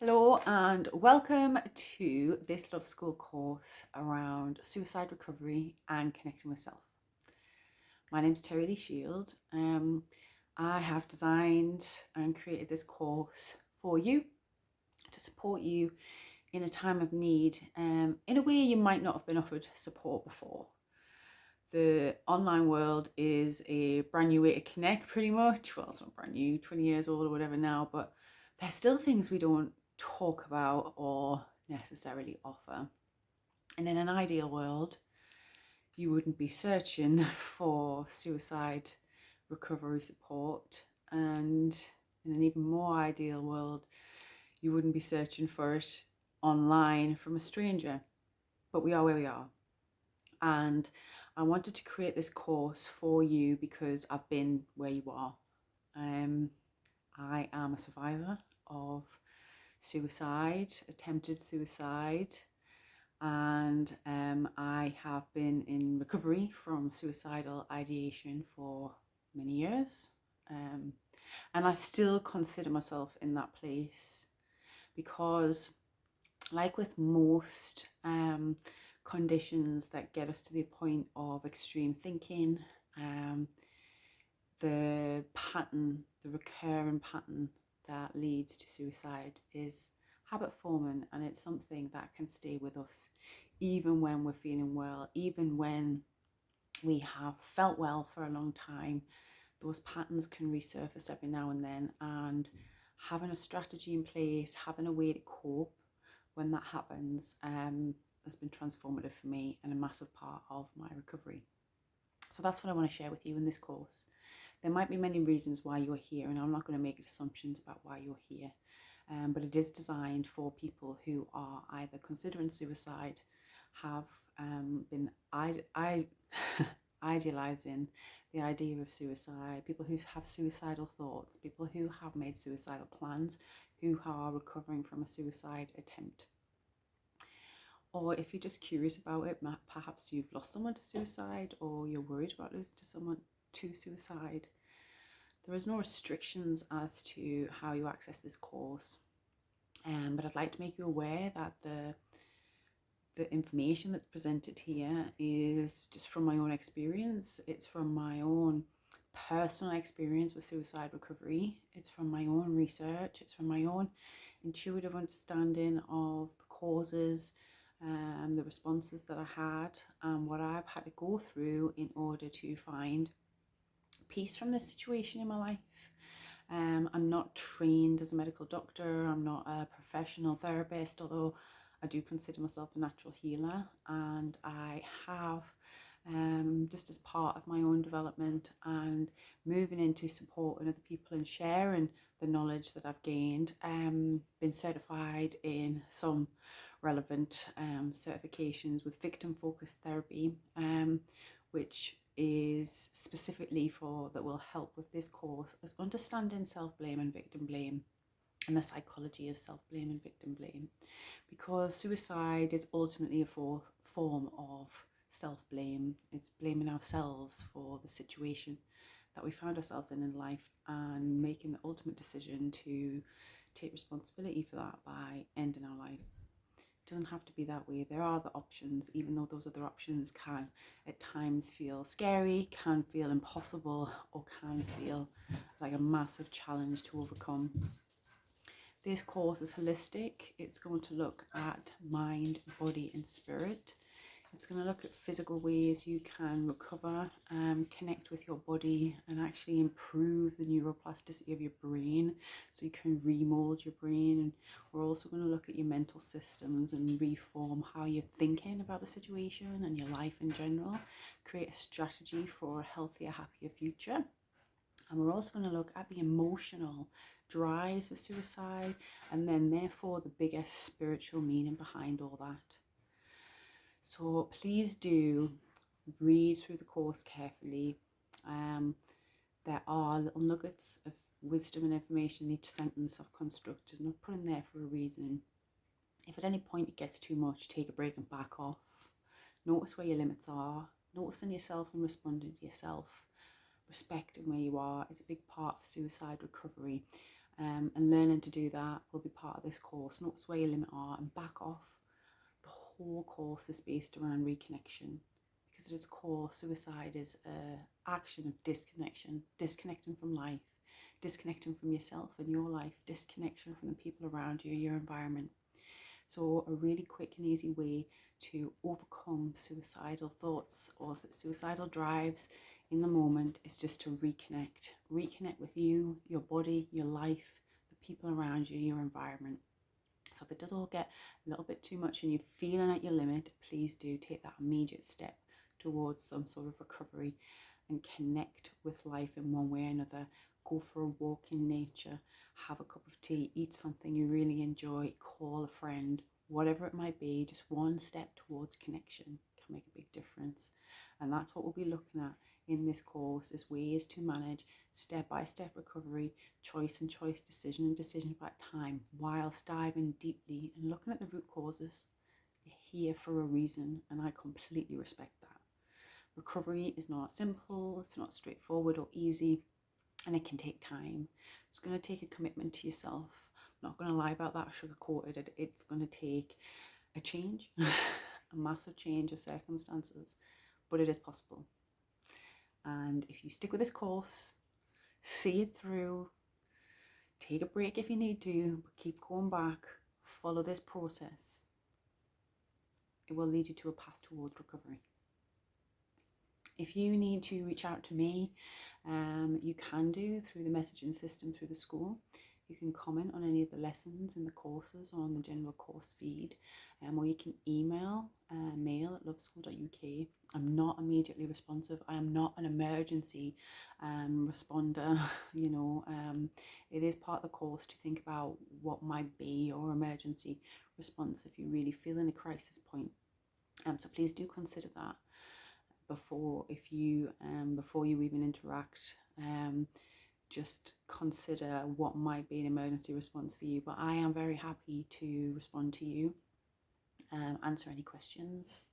Hello and welcome to this Love School course around suicide recovery and connecting with self. My name's Terri Lee-Shield. I have designed and created this course for you to support you in a time of need in a way you might not have been offered support before. The online world is a brand new way to connect pretty much. Well, it's not brand new, 20 years old or whatever now, but there's still things we don't talk about or necessarily offer. And in an ideal world, you wouldn't be searching for suicide recovery support. And in an even more ideal world, you wouldn't be searching for it online from a stranger. But we are where we are. And I wanted to create this course for you because I've been where you are. I am a survivor of suicide, attempted suicide, and I have been in recovery from suicidal ideation for many years. And I still consider myself in that place because, like with most conditions that get us to the point of extreme thinking, the recurring pattern that leads to suicide is habit forming, and it's something that can stay with us even when we're feeling well, even when we have felt well for a long time. Those patterns can resurface every now and then, and having a strategy in place, having a way to cope when that happens has been transformative for me and a massive part of my recovery. So that's what I want to share with you in this course. There might be many reasons why you're here, and I'm not going to make assumptions about why you're here, but it is designed for people who are either considering suicide, have been idealizing the idea of suicide, people who have suicidal thoughts, people who have made suicidal plans, who are recovering from a suicide attempt. Or if you're just curious about it, perhaps you've lost someone to suicide, or you're worried about losing someone to suicide. There is no restrictions as to how you access this course, but I'd like to make you aware that the information that's presented here is just from my own experience. It's from my own personal experience with suicide recovery. It's from my own research. It's from my own intuitive understanding of the causes, the responses that I had, and what I've had to go through in order to find peace from this situation in my life. I'm not trained as a medical doctor. I'm not a professional therapist, although I do consider myself a natural healer, and I have, just as part of my own development and moving into supporting other people and sharing the knowledge that I've gained, been certified in some relevant certifications with victim focused therapy, which is specifically for that will help with this course as understanding self-blame and victim blame and the psychology of self-blame and victim blame, because suicide is ultimately a form of self-blame. It's blaming ourselves for the situation that we found ourselves in life and making the ultimate decision to take responsibility for that by ending our life. It doesn't have to be that way. There are other options, even though those other options can at times feel scary, can feel impossible, or can feel like a massive challenge to overcome. This course is holistic. It's going to look at mind, body, and spirit. It's going to look at physical ways you can recover, connect with your body, and actually improve the neuroplasticity of your brain so you can remold your brain. And we're also going to look at your mental systems and reform how you're thinking about the situation and your life in general, create a strategy for a healthier, happier future. And we're also going to look at the emotional drives for suicide, and then therefore the biggest spiritual meaning behind all that. So please do read through the course carefully. There are little nuggets of wisdom and information in each sentence I've constructed, and I've put in there for a reason. If at any point it gets too much, take a break and back off. Notice where your limits are. Noticing yourself and responding to yourself. Respecting where you are is a big part of suicide recovery. And learning to do that will be part of this course. Notice where your limits are and back off. The whole course is based around reconnection, because at its core, suicide is an action of disconnection, disconnecting from life, disconnecting from yourself and your life, disconnection from the people around you, your environment. So a really quick and easy way to overcome suicidal thoughts or suicidal drives in the moment is just to reconnect with you, your body, your life, the people around you, your environment. So if it does all get a little bit too much and you're feeling at your limit, please do take that immediate step towards some sort of recovery and connect with life in one way or another. Go for a walk in nature, have a cup of tea, eat something you really enjoy, call a friend, whatever it might be. Just one step towards connection can make a big difference. And that's what we'll be looking at in this course, is ways to manage step-by-step recovery, choice and choice, decision and decision about time, whilst diving deeply and looking at the root causes. You're here for a reason, and I completely respect that. Recovery is not simple, it's not straightforward or easy, and it can take time. It's going to take a commitment to yourself. I'm not going to lie about that, sugar-coated it. It's going to take a change, a massive change of circumstances, but it is possible. And if you stick with this course, see it through, take a break if you need to, but keep going back, follow this process, it will lead you to a path towards recovery. If you need to reach out to me, you can do through the messaging system through the school. You can comment on any of the lessons in the courses or on the general course feed, or you can email mail@loveschool.uk. I'm not immediately responsive. I am not an emergency responder. It is part of the course to think about what might be your emergency response if you really feel in a crisis point. So please do consider that before you even interact. Just consider what might be an emergency response for you. But I am very happy to respond to you, answer any questions,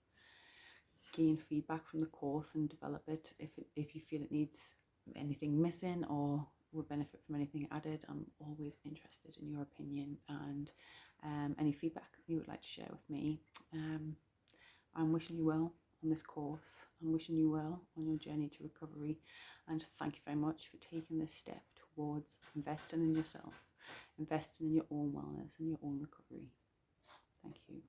gain feedback from the course and develop it if you feel it needs anything missing or would benefit from anything added. I'm always interested in your opinion and any feedback you would like to share with me. I'm wishing you well on this course. I'm wishing you well on your journey to recovery, and thank you very much for taking this step towards investing in yourself, investing in your own wellness and your own recovery. Thank you.